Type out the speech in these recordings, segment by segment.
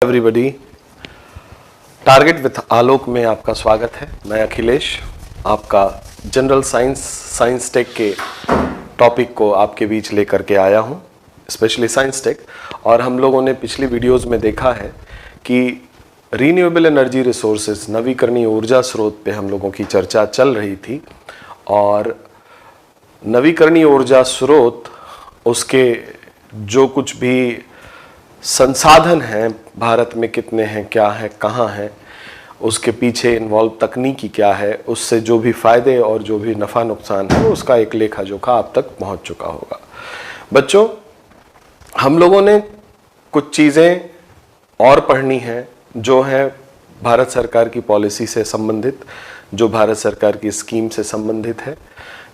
Everybody, target with आलोक में आपका स्वागत है। मैं अखिलेश आपका जनरल साइंस टेक के टॉपिक को आपके बीच लेकर के आया हूं, स्पेशली साइंस टेक। और हम लोगों ने पिछली वीडियोस में देखा है कि रीन्यूएबल एनर्जी रिसोर्सेज, नवीकरणीय ऊर्जा स्रोत पे हम लोगों की चर्चा चल रही थी। और नवीकरणीय ऊर्जा स्रोत, उसके जो कुछ भी संसाधन हैं भारत में कितने हैं, क्या है, कहाँ हैं, उसके पीछे इन्वॉल्व तकनीकी क्या है, उससे जो भी फायदे और जो भी नफ़ा नुकसान है उसका एक लेखा जोखा आप तक पहुंच चुका होगा। बच्चों, हम लोगों ने कुछ चीज़ें और पढ़नी हैं जो है भारत सरकार की पॉलिसी से संबंधित, जो भारत सरकार की स्कीम से संबंधित है,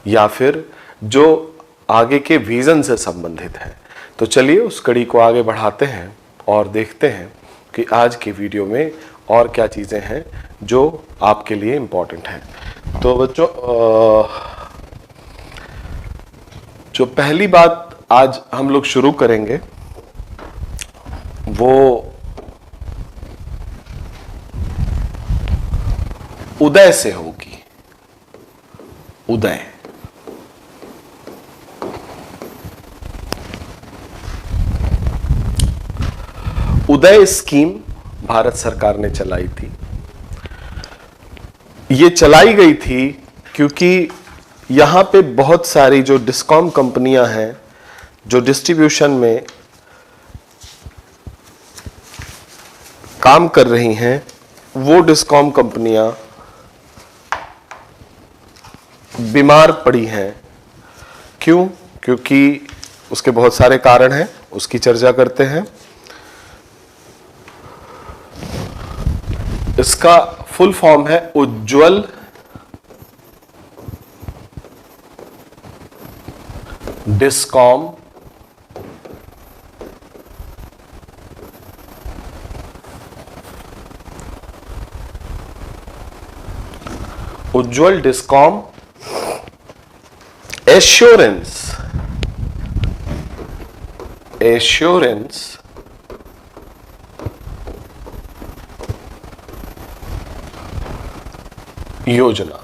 या फिर जो आगे के विजन से संबंधित है। तो चलिए उस कड़ी को आगे बढ़ाते हैं और देखते हैं कि आज के वीडियो में और क्या चीज़ें हैं जो आपके लिए इम्पोर्टेंट हैं। तो बच्चों, जो पहली बात आज हम लोग शुरू करेंगे वो उदय से होगी। उदय, उदय स्कीम भारत सरकार ने चलाई थी। ये चलाई गई थी क्योंकि यहां पे बहुत सारी जो डिस्कॉम कंपनियां हैं, जो डिस्ट्रीब्यूशन में काम कर रही हैं, वो डिस्कॉम कंपनियां बीमार पड़ी हैं। क्यों? क्योंकि उसके बहुत सारे कारण हैं, उसकी चर्चा करते हैं। इसका फुल फॉर्म है उज्ज्वल डिस्कॉम उज्ज्वल डिस्कॉम एश्योरेंस योजना।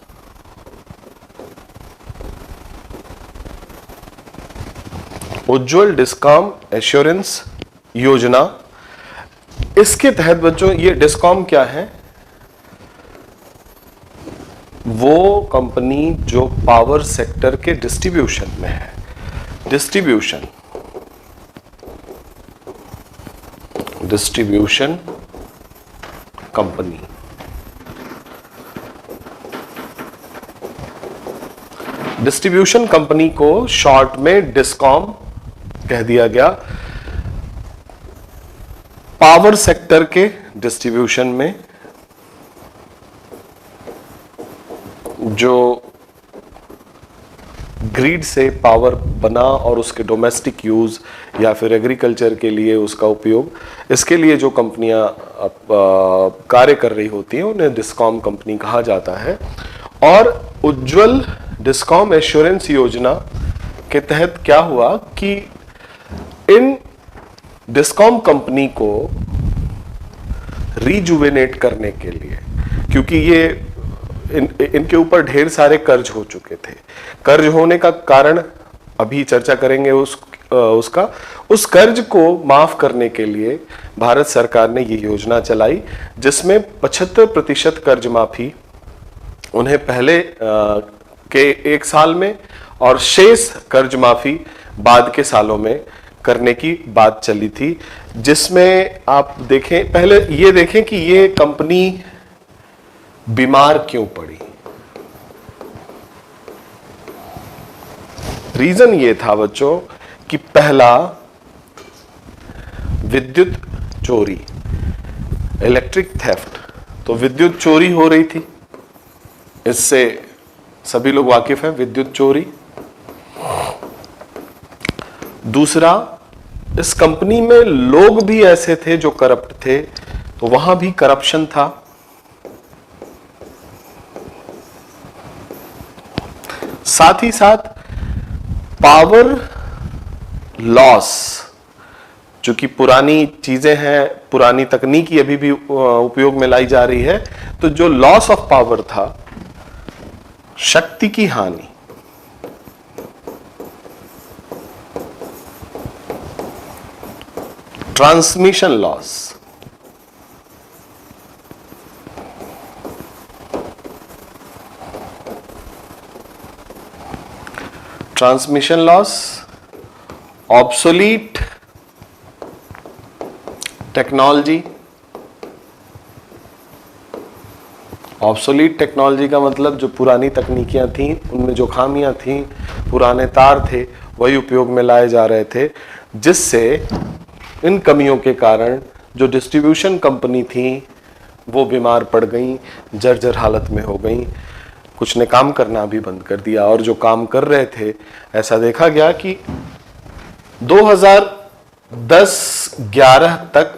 उज्ज्वल डिस्कॉम एश्योरेंस योजना, इसके तहत बच्चों, ये डिस्कॉम क्या है? वो कंपनी जो पावर सेक्टर के डिस्ट्रीब्यूशन में है। Distribution company. डिस्ट्रीब्यूशन कंपनी को शॉर्ट में डिस्कॉम कह दिया गया। पावर सेक्टर के डिस्ट्रीब्यूशन में जो ग्रिड से पावर बना और उसके डोमेस्टिक यूज या फिर एग्रीकल्चर के लिए उसका उपयोग, इसके लिए जो कंपनियां कार्य कर रही होती हैं उन्हें डिस्कॉम कंपनी कहा जाता है। और उज्ज्वल डिस्कॉम एश्योरेंस योजना के तहत क्या हुआ कि इन डिस्कॉम कंपनी को रिजुवेनेट करने के लिए, क्योंकि ये इनके ऊपर ढेर सारे कर्ज हो चुके थे। कर्ज होने का कारण अभी चर्चा करेंगे उसका। उस कर्ज को माफ करने के लिए भारत सरकार ने ये योजना चलाई, जिसमें 75% कर्ज माफी उन्हें पहले के एक साल में और शेष कर्ज माफी बाद के सालों में करने की बात चली थी। जिसमें आप देखें, पहले ये देखें कि ये कंपनी बीमार क्यों पड़ी। रीजन ये था बच्चों कि पहला, विद्युत चोरी, इलेक्ट्रिक थेफ्ट। तो विद्युत चोरी हो रही थी, इससे सभी लोग वाकिफ हैं, विद्युत चोरी। दूसरा, इस कंपनी में लोग भी ऐसे थे जो करप्ट थे, तो वहां भी करप्शन था। साथ ही साथ पावर लॉस चूंकि पुरानी चीजें हैं, पुरानी तकनीकी अभी भी उपयोग में लाई जा रही है, तो जो लॉस ऑफ पावर था, शक्ति की हानि, transmission loss, transmission loss, obsolete technology. Obsolete technology का मतलब जो पुरानी तकनीकियां थीं, उनमें जो खामियां थीं, पुराने तार थे, वही उपयोग में लाए जा रहे थे, जिससे इन कमियों के कारण जो डिस्ट्रीब्यूशन कंपनी थी वो बीमार पड़ गई, जर्जर हालत में हो गई, कुछ ने काम करना भी बंद कर दिया। और जो काम कर रहे थे, ऐसा देखा गया कि 2010-11 तक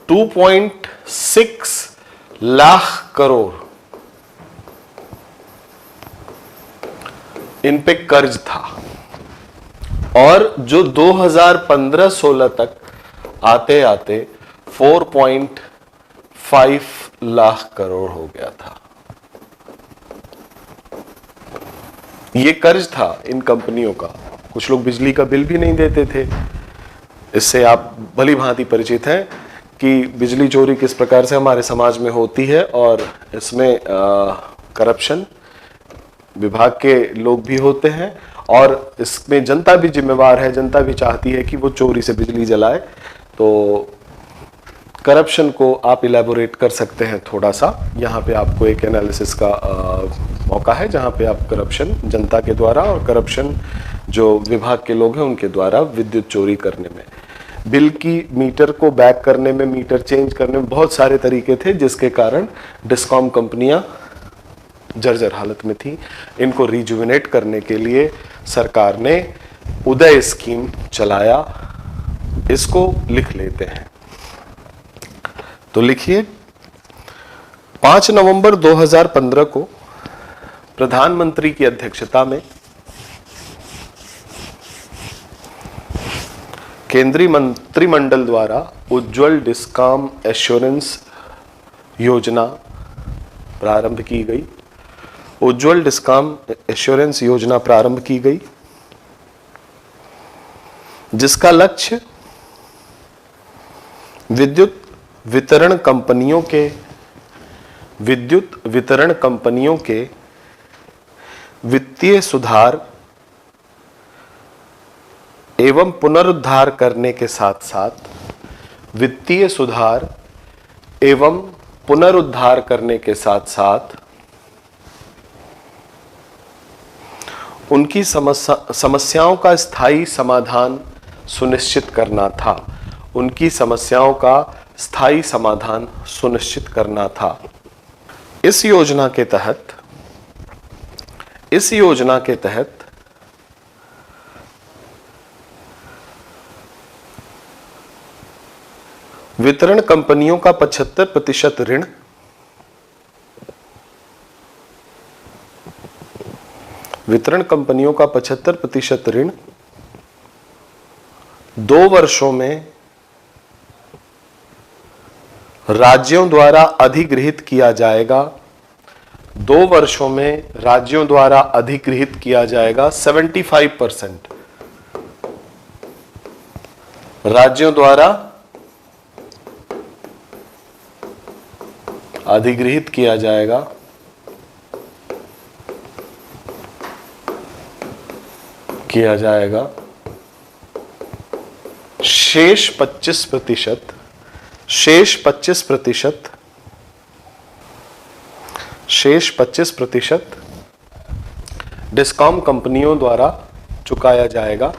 2.6 लाख करोड़ इन पे कर्ज था, और जो 2015-16 तक आते आते 4.5 लाख करोड़ हो गया था। ये कर्ज था इन कंपनियों का। कुछ लोग बिजली का बिल भी नहीं देते थे। इससे आप भली भांति परिचित हैं कि बिजली चोरी किस प्रकार से हमारे समाज में होती है, और इसमें करप्शन विभाग के लोग भी होते हैं, और इसमें जनता भी जिम्मेवार है। जनता भी चाहती है कि वो चोरी से बिजली जलाए। तो करप्शन को आप इलेबोरेट कर सकते हैं थोड़ा सा। यहाँ पे आपको एक एनालिसिस का मौका है, जहाँ पे आप करप्शन जनता के द्वारा और करप्शन जो विभाग के लोग हैं उनके द्वारा विद्युत चोरी करने में, बिल की मीटर को बैक करने में, मीटर चेंज करने में बहुत सारे तरीके थे, जिसके कारण डिस्कॉम कंपनियां जर्जर हालत में थी। इनको रिजुविनेट करने के लिए सरकार ने उदय स्कीम चलाया। इसको लिख लेते हैं, तो लिखिए 5 नवंबर 2015 को प्रधानमंत्री की अध्यक्षता में केंद्रीय मंत्रिमंडल द्वारा उज्ज्वल डिस्कॉम एश्योरेंस योजना प्रारंभ की गई। उज्ज्वल डिस्कॉम एश्योरेंस योजना प्रारंभ की गई, जिसका लक्ष्य विद्युत वितरण कंपनियों के वित्तीय सुधार एवं पुनरुद्धार करने के साथ साथ वित्तीय सुधार एवं पुनरुद्धार करने के साथ साथ उनकी समस्याओं का स्थायी समाधान सुनिश्चित करना था। उनकी समस्याओं का स्थायी समाधान सुनिश्चित करना था। इस योजना के तहत वितरण कंपनियों का 75% ऋण वितरण कंपनियों का 75% ऋण 2 वर्षों में राज्यों द्वारा अधिग्रहित किया जाएगा। 2 वर्षों में राज्यों द्वारा अधिग्रहित किया जाएगा। 75% राज्यों द्वारा अधिग्रहित किया जाएगा। शेष 25% डिस्कॉम कंपनियों द्वारा चुकाया जाएगा।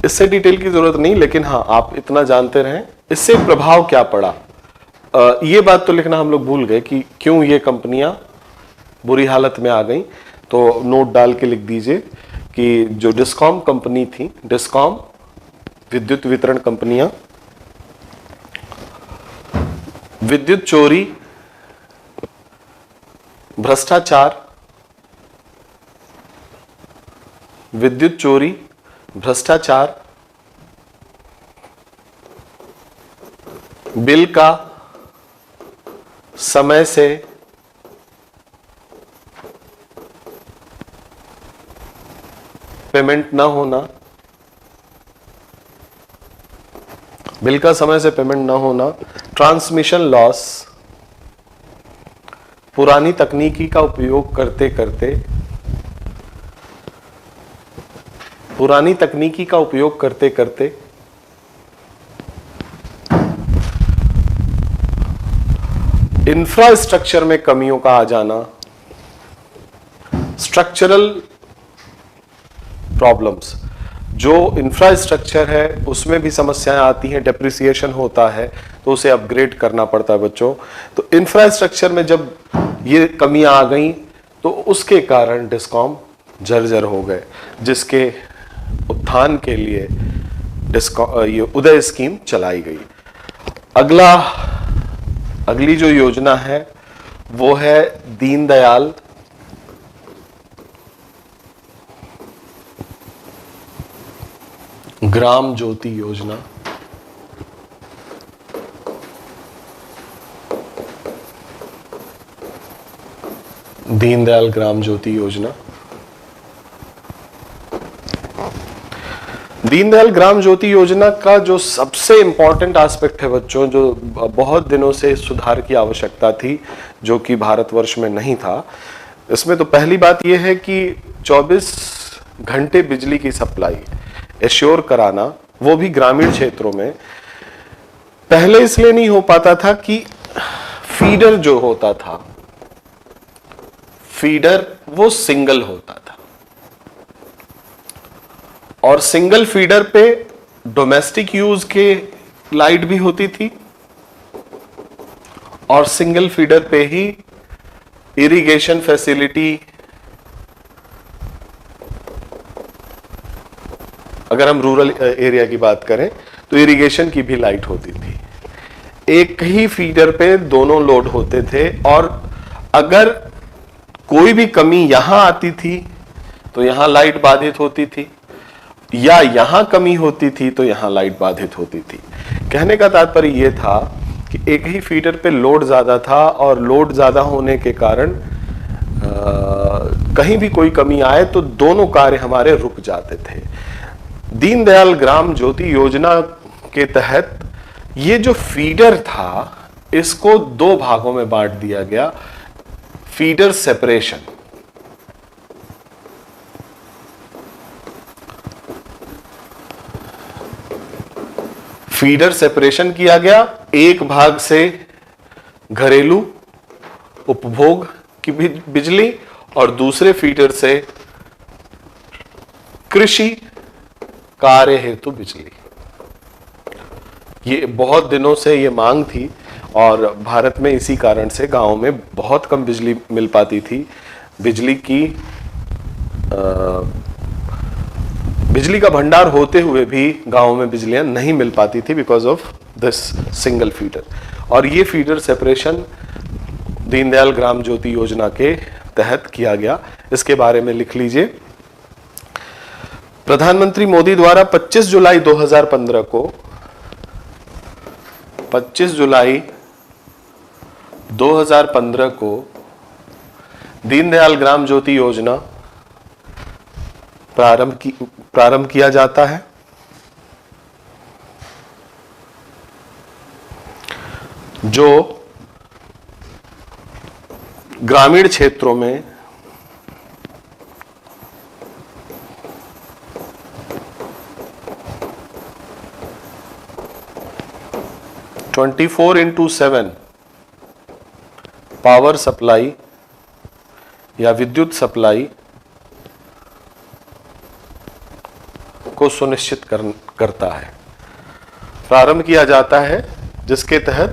इससे डिटेल की जरूरत नहीं, लेकिन हाँ, आप इतना जानते रहें इससे प्रभाव क्या पड़ा। ये बात तो लिखना हम लोग भूल गए कि क्यों ये कंपनियां बुरी हालत में आ गई। तो नोट डाल के लिख दीजिए कि जो डिस्कॉम कंपनी थी, डिस्कॉम विद्युत वितरण कंपनियां विद्युत चोरी, भ्रष्टाचार विद्युत चोरी, भ्रष्टाचार, बिल का समय से पेमेंट ना होना, बिल का समय से पेमेंट ना होना, ट्रांसमिशन लॉस, पुरानी तकनीकी का उपयोग करते करते इंफ्रास्ट्रक्चर में कमियों का आ जाना, स्ट्रक्चरल प्रॉब्लम्स, जो इंफ्रास्ट्रक्चर है उसमें भी समस्याएं आती हैं, डेप्रिसिएशन होता है तो उसे अपग्रेड करना पड़ता है बच्चों। तो इंफ्रास्ट्रक्चर में जब ये कमियां आ गई तो उसके कारण डिस्कॉम जर्जर हो गए, जिसके उत्थान के लिए ये उदय स्कीम चलाई गई। अगली जो योजना है वो है दीनदयाल ग्राम ज्योति योजना। दीनदयाल ग्राम ज्योति योजना। दीनदयाल ग्राम ज्योति योजना का जो सबसे इंपॉर्टेंट एस्पेक्ट है बच्चों, जो बहुत दिनों से सुधार की आवश्यकता थी, जो कि भारतवर्ष में नहीं था, इसमें तो पहली बात यह है कि 24 घंटे बिजली की सप्लाई एश्योर कराना, वो भी ग्रामीण क्षेत्रों में। पहले इसलिए नहीं हो पाता था कि फीडर जो होता था, फीडर वो सिंगल होता था, और सिंगल फीडर पे डोमेस्टिक यूज के लाइट भी होती थी, और सिंगल फीडर पे ही इरिगेशन फैसिलिटी, अगर हम रूरल एरिया की बात करें तो इरिगेशन की भी लाइट होती थी। एक ही फीडर पे दोनों लोड होते थे, और अगर कोई भी कमी यहां आती थी तो यहां लाइट बाधित होती थी, या यहां कमी होती थी तो यहां लाइट बाधित होती थी। कहने का तात्पर्य यह था कि एक ही फीडर पे लोड ज्यादा था, और लोड ज्यादा होने के कारण कहीं भी कोई कमी आए तो दोनों कार्य हमारे रुक जाते थे। दीनदयाल ग्राम ज्योति योजना के तहत ये जो फीडर था इसको दो भागों में बांट दिया गया। फीडर सेपरेशन, फीडर सेपरेशन किया गया। एक भाग से घरेलू उपभोग की बिजली, और दूसरे फीडर से कृषि कार्य हेतु बिजली। ये बहुत दिनों से ये मांग थी, और भारत में इसी कारण से गांवों में बहुत कम बिजली मिल पाती थी। बिजली का भंडार होते हुए भी गांवों में बिजलियां नहीं मिल पाती थी because of this single feeder. और ये फीडर सेपरेशन दीनदयाल ग्राम ज्योति योजना के तहत किया गया। इसके बारे में लिख लीजिए। प्रधानमंत्री मोदी द्वारा 25 जुलाई 2015 को 25 जुलाई 2015 को दीनदयाल ग्राम ज्योति योजना प्रारंभ किया जाता है। जो ग्रामीण क्षेत्रों में (24x7) पावर सप्लाई या विद्युत सप्लाई को सुनिश्चित करता है, प्रारंभ किया जाता है, जिसके तहत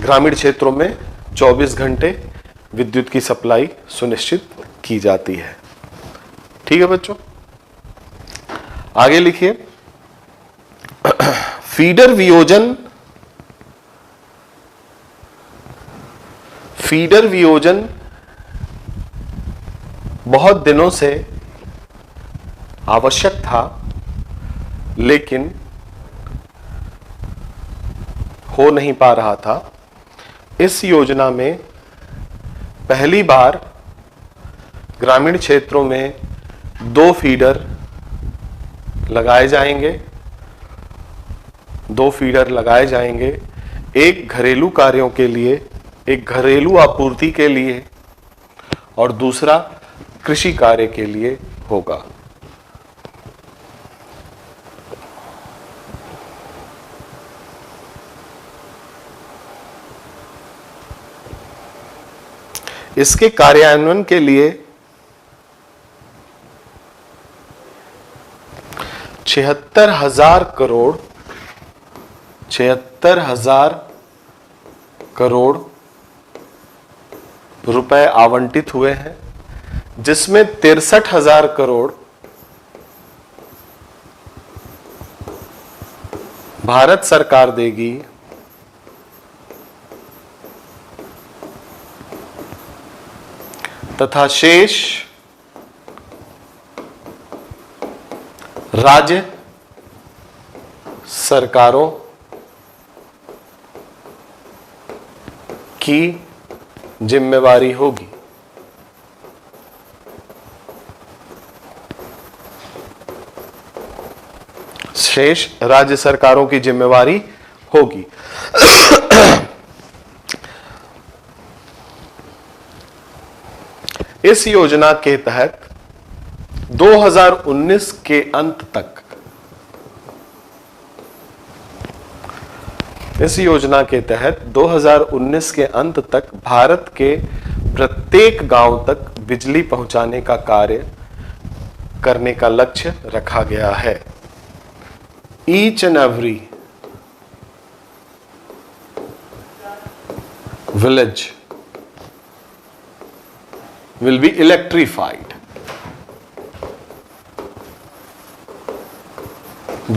ग्रामीण क्षेत्रों में 24 घंटे विद्युत की सप्लाई सुनिश्चित की जाती है। ठीक है बच्चों, आगे लिखिए। फीडर वियोजन बहुत दिनों से आवश्यक था, लेकिन हो नहीं पा रहा था। इस योजना में पहली बार ग्रामीण क्षेत्रों में 2 फीडर लगाए जाएंगे। 2 फीडर लगाए जाएंगे, एक घरेलू कार्यों के लिए, एक घरेलू आपूर्ति के लिए और दूसरा कृषि कार्य के लिए होगा। इसके कार्यान्वयन के लिए 76,000 करोड़ रुपए आवंटित हुए हैं, जिसमें 63,000 करोड़ भारत सरकार देगी तथा शेष राज्य सरकारों की जिम्मेवारी होगी। शेष राज्य सरकारों की जिम्मेवारी होगी। इस योजना के तहत 2019 के अंत तक, इस योजना के तहत 2019 के अंत तक भारत के प्रत्येक गांव तक बिजली पहुंचाने का कार्य करने का लक्ष्य रखा गया है। Each and every village will be electrified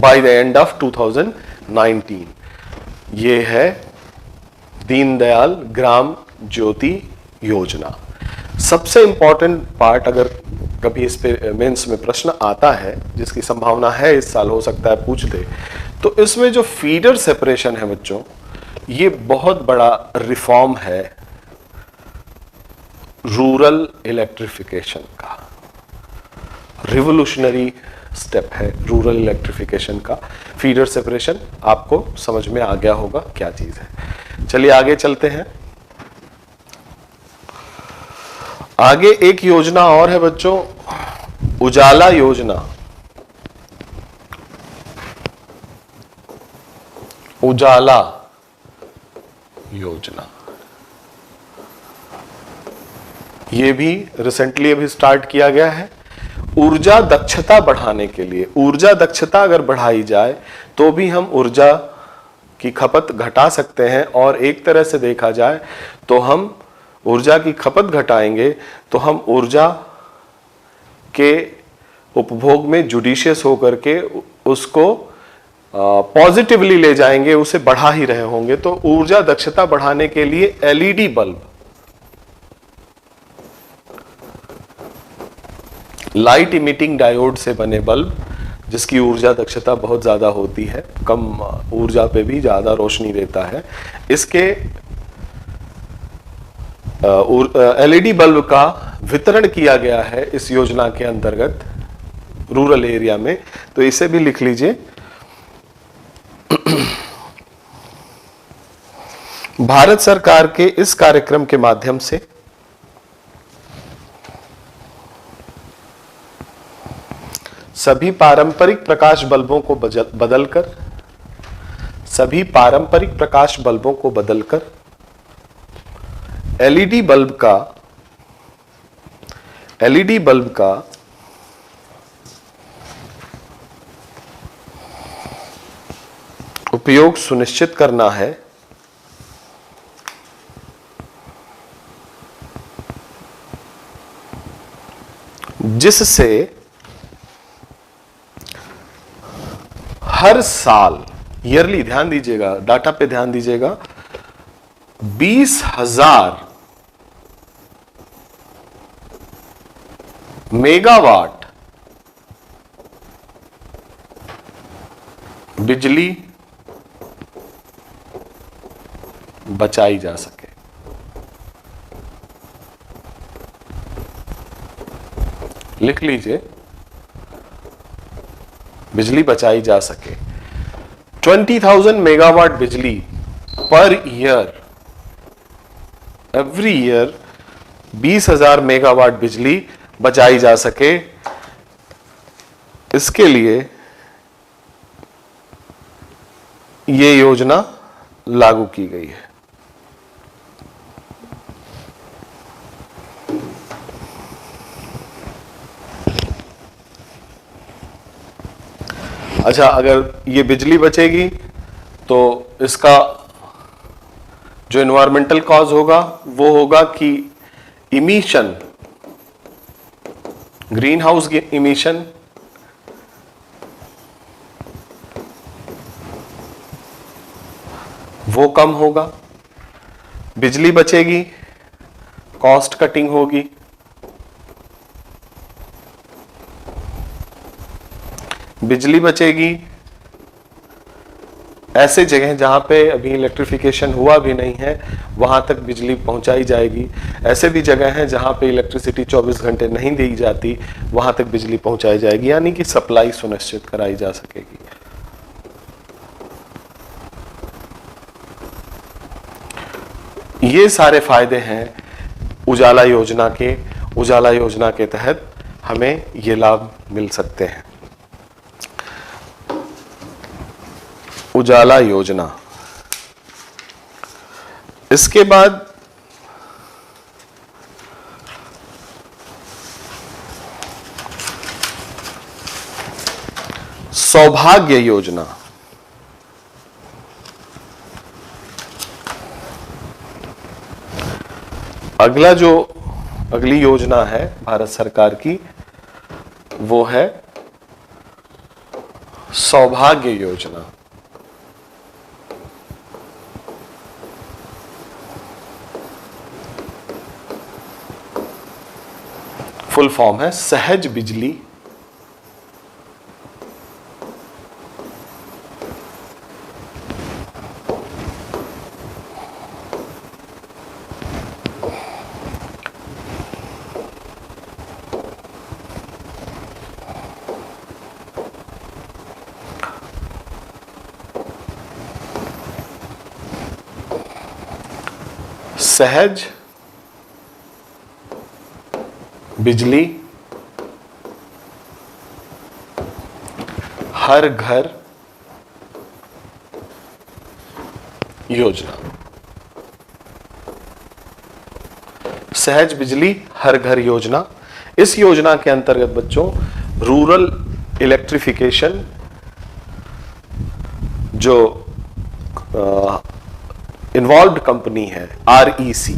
by the end of 2019। ये है दीनदयाल ग्राम ज्योति योजना। सबसे इंपॉर्टेंट पार्ट, अगर कभी इस पे मेंस में प्रश्न आता है, जिसकी संभावना है इस साल हो सकता है पूछ दे, तो इसमें जो फीडर सेपरेशन है बच्चों, ये बहुत बड़ा रिफॉर्म है रूरल इलेक्ट्रिफिकेशन का। रिवोल्यूशनरी स्टेप है रूरल इलेक्ट्रिफिकेशन का। फीडर सेपरेशन आपको समझ में आ गया होगा क्या चीज है। चलिए आगे चलते हैं। आगे एक योजना और है बच्चों, उजाला योजना। उजाला योजना ये भी रिसेंटली अभी स्टार्ट किया गया है। ऊर्जा दक्षता बढ़ाने के लिए, ऊर्जा दक्षता अगर बढ़ाई जाए तो भी हम ऊर्जा की खपत घटा सकते हैं, और एक तरह से देखा जाए तो हम ऊर्जा की खपत घटाएंगे तो हम ऊर्जा के उपभोग में जुडिशियस होकर के उसको पॉजिटिवली ले जाएंगे, उसे बढ़ा ही रहे होंगे। तो ऊर्जा दक्षता बढ़ाने के लिए LED bulb, light emitting diode से बने बल्ब, जिसकी ऊर्जा दक्षता बहुत ज्यादा होती है, कम ऊर्जा पे भी ज्यादा रोशनी देता है, इसके एलईडी बल्ब का वितरण किया गया है इस योजना के अंतर्गत रूरल एरिया में। तो इसे भी लिख लीजिए। भारत सरकार के इस कार्यक्रम के माध्यम से सभी पारंपरिक प्रकाश बल्बों को बदलकर एलईडी बल्ब का उपयोग सुनिश्चित करना है, जिससे हर साल ईयरली, ध्यान दीजिएगा, डाटा पे ध्यान दीजिएगा, 20,000 मेगावाट बिजली बचाई जा सके। लिख लीजिए, बिजली बचाई जा सके। 20,000 मेगावाट बिजली per year, every year 20,000 megawatt बिजली बचाई जा सके, इसके लिए ये योजना लागू की गई है। अच्छा, अगर ये बिजली बचेगी तो इसका जो एनवायरमेंटल कॉज होगा वो होगा कि इमिशन, ग्रीन हाउस इमिशन वो कम होगा, बिजली बचेगी, कॉस्ट कटिंग होगी, बिजली बचेगी। ऐसे जगह जहां पे अभी इलेक्ट्रिफिकेशन हुआ भी नहीं है वहां तक बिजली पहुंचाई जाएगी। ऐसे भी जगह हैं जहां पे इलेक्ट्रिसिटी 24 घंटे नहीं दी जाती, वहां तक बिजली पहुंचाई जाएगी, यानी कि सप्लाई सुनिश्चित कराई जा सकेगी। ये सारे फायदे हैं उजाला योजना के। उजाला योजना के तहत हमें ये लाभ मिल सकते हैं। उजाला योजना, इसके बाद सौभाग्य योजना। अगली योजना है भारत सरकार की, वो है सौभाग्य योजना। फुल फॉर्म है सहज बिजली सहज बिजली हर घर योजना। सहज बिजली हर घर योजना, इस योजना के अंतर्गत बच्चों रूरल इलेक्ट्रिफिकेशन जो इन्वॉल्व्ड कंपनी है REC,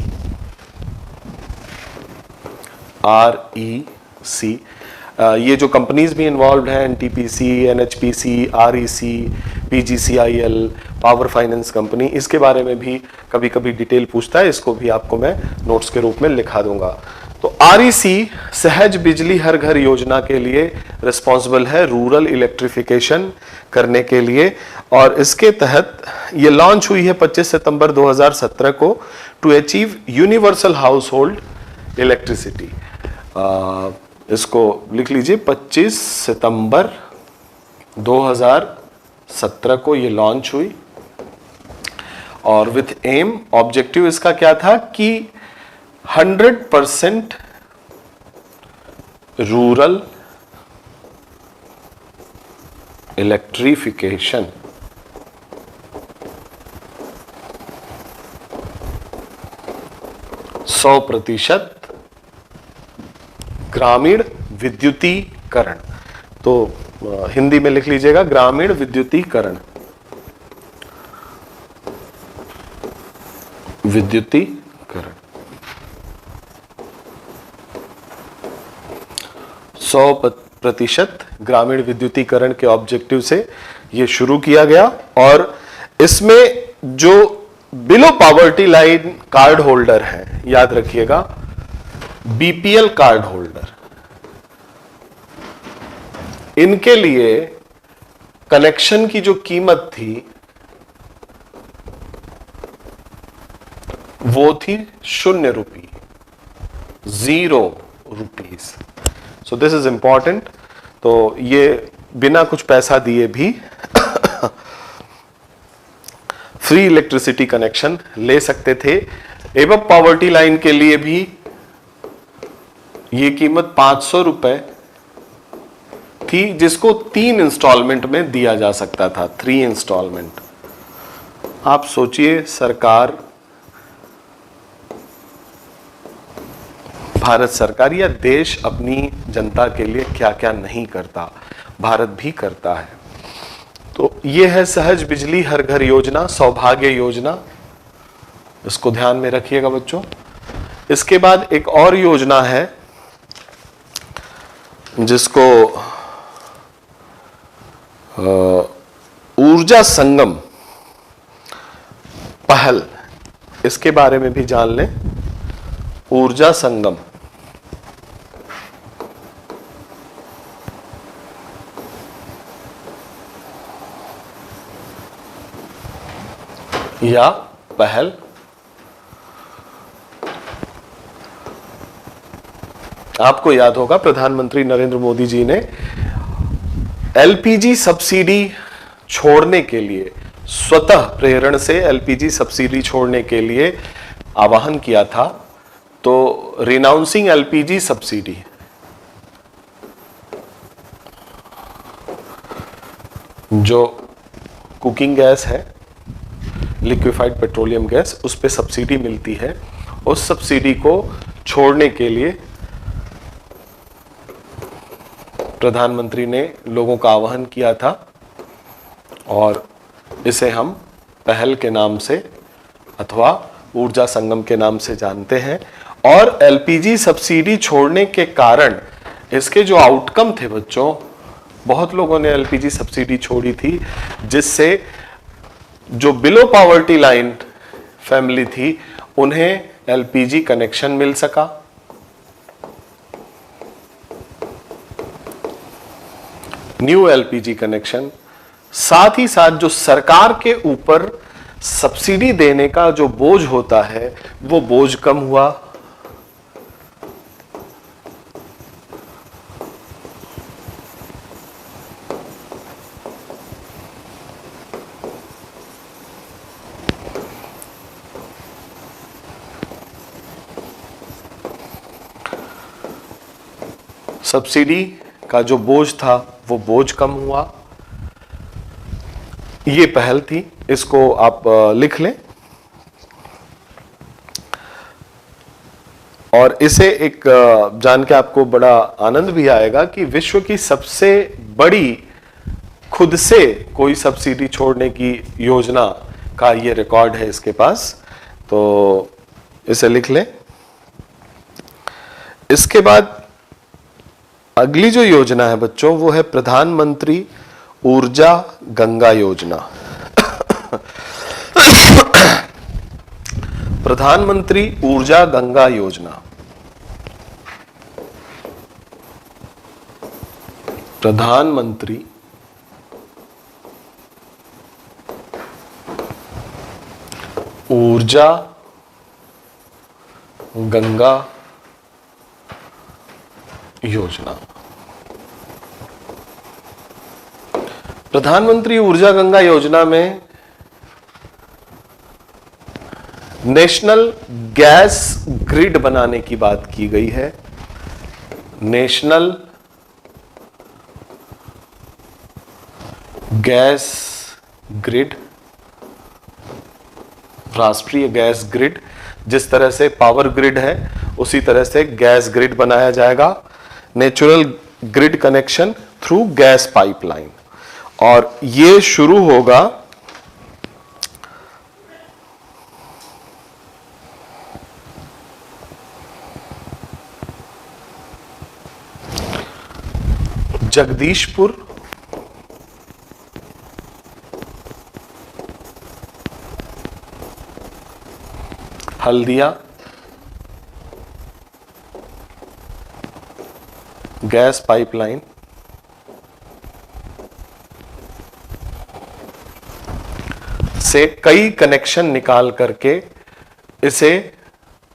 ये जो कंपनीज भी इन्वॉल्व हैं NTPC, NHPC, REC, PGCIL, power finance company, इसके बारे में भी कभी कभी डिटेल पूछता है, इसको भी आपको मैं नोट्स के रूप में लिखा दूंगा। तो REC सहज बिजली हर घर योजना के लिए रिस्पॉन्सिबल है रूरल इलेक्ट्रिफिकेशन करने के लिए, और इसके तहत ये लॉन्च हुई है 25 सितंबर 2017 को to achieve universal household electricity. इसको लिख लीजिए, 25 सितंबर 2017 को ये लॉन्च हुई, और विथ एम, ऑब्जेक्टिव इसका क्या था कि 100% रूरल इलेक्ट्रिफिकेशन। सौ प्रतिशत ग्रामीण विद्युतीकरण। तो हिंदी में लिख लीजिएगा ग्रामीण विद्युतीकरण। विद्युतीकरण 100% ग्रामीण विद्युतीकरण के ऑब्जेक्टिव से यह शुरू किया गया, और इसमें जो below poverty line card holder है, याद रखिएगा BPL कार्ड होल्डर, इनके लिए कनेक्शन की जो कीमत थी वो थी 0 रुपये, 0 rupees. So this is important. तो ये बिना कुछ पैसा दिए भी फ्री इलेक्ट्रिसिटी कनेक्शन ले सकते थे। एवं पॉवर्टी लाइन के लिए भी ये कीमत 500 रुपए थी, जिसको 3 इंस्टॉलमेंट में दिया जा सकता था, 3 इंस्टॉलमेंट। आप सोचिए, सरकार, भारत सरकार या देश अपनी जनता के लिए क्या क्या नहीं करता, भारत भी करता है। तो ये है सहज बिजली हर घर योजना, सौभाग्य योजना, इसको ध्यान में रखिएगा बच्चों। इसके बाद एक और योजना है जिसको ऊर्जा संगम पहल, इसके बारे में भी जान लें। ऊर्जा संगम या पहल, आपको याद होगा प्रधानमंत्री नरेंद्र मोदी जी ने एलपीजी सब्सिडी छोड़ने के लिए, स्वतः प्रेरण से एलपीजी सब्सिडी छोड़ने के लिए आह्वान किया था। तो रिनाउंसिंग एलपीजी सब्सिडी, जो कुकिंग गैस है, लिक्विफाइड पेट्रोलियम गैस, उस पे सब्सिडी मिलती है, उस सब्सिडी को छोड़ने के लिए प्रधानमंत्री ने लोगों का आह्वान किया था और इसे हम पहल के नाम से अथवा ऊर्जा संगम के नाम से जानते हैं। और एलपीजी सब्सिडी छोड़ने के कारण इसके जो आउटकम थे बच्चों, बहुत लोगों ने एलपीजी सब्सिडी छोड़ी थी, जिससे जो बिलो पॉवर्टी लाइन फैमिली थी उन्हें एलपीजी कनेक्शन मिल सका। न्यू एलपीजी कनेक्शन, साथ ही साथ जो सरकार के ऊपर सब्सिडी देने का जो बोझ होता है वो बोझ कम हुआ। सब्सिडी का जो बोझ था वो बोझ कम हुआ। ये पहल थी, इसको आप लिख लें। और इसे एक जान के आपको बड़ा आनंद भी आएगा कि विश्व की सबसे बड़ी खुद से कोई सब्सिडी छोड़ने की योजना का ये रिकॉर्ड है इसके पास। तो इसे लिख लें। इसके बाद अगली जो योजना है बच्चों वो है प्रधानमंत्री ऊर्जा गंगा योजना। प्रधानमंत्री ऊर्जा गंगा योजना, प्रधानमंत्री ऊर्जा गंगा योजना। प्रधानमंत्री ऊर्जा गंगा योजना में नेशनल गैस ग्रिड बनाने की बात की गई है। नेशनल गैस ग्रिड, राष्ट्रीय गैस ग्रिड। जिस तरह से पावर ग्रिड है उसी तरह से गैस ग्रिड बनाया जाएगा। Natural grid connection through gas pipeline, और ये शुरू होगा जगदीशपुर, हल्दिया गैस पाइपलाइन, से कई कनेक्शन निकाल करके इसे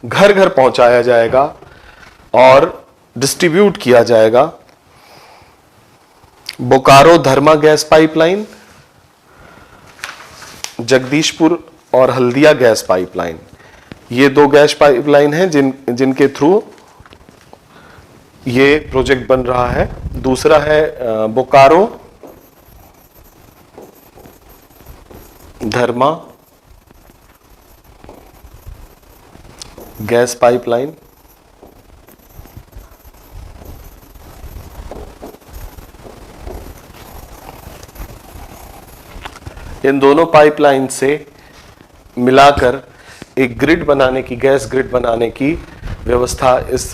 घर घर पहुंचाया जाएगा और डिस्ट्रीब्यूट किया जाएगा। बोकारो धर्मा गैस पाइपलाइन, जगदीशपुर और हल्दिया गैस पाइपलाइन, ये दो गैस पाइपलाइन हैं जिनके थ्रू ये प्रोजेक्ट बन रहा है। दूसरा है बोकारो धर्मा गैस पाइपलाइन, इन दोनों पाइपलाइन से मिलाकर एक ग्रिड बनाने की, गैस ग्रिड बनाने की व्यवस्था इस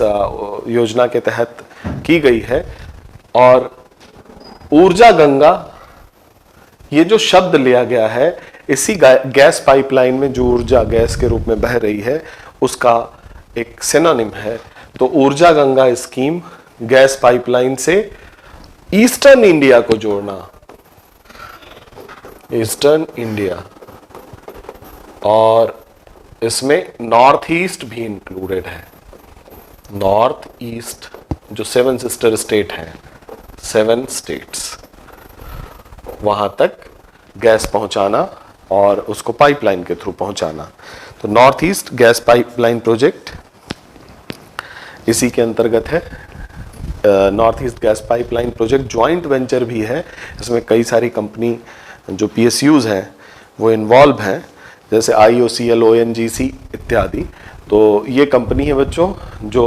योजना के तहत की गई है। और ऊर्जा गंगा, ये जो शब्द लिया गया है, इसी गैस पाइपलाइन में जो ऊर्जा गैस के रूप में बह रही है उसका एक सिनोनिम है। तो ऊर्जा गंगा स्कीम गैस पाइपलाइन से ईस्टर्न इंडिया को जोड़ना, ईस्टर्न इंडिया, और इसमें नॉर्थ ईस्ट भी इंक्लूडेड है। नॉर्थ ईस्ट जो 7 सिस्टर स्टेट हैं, 7 स्टेट्स, वहां तक गैस पहुंचाना और उसको पाइपलाइन के थ्रू पहुंचाना। तो north east gas pipeline project इसी के अंतर्गत है। North east gas pipeline project joint venture भी है, इसमें कई सारी कंपनी जो PSUs हैं वो इन्वॉल्व हैं, जैसे IOCL, ONGC इत्यादि। तो ये कंपनी है बच्चों जो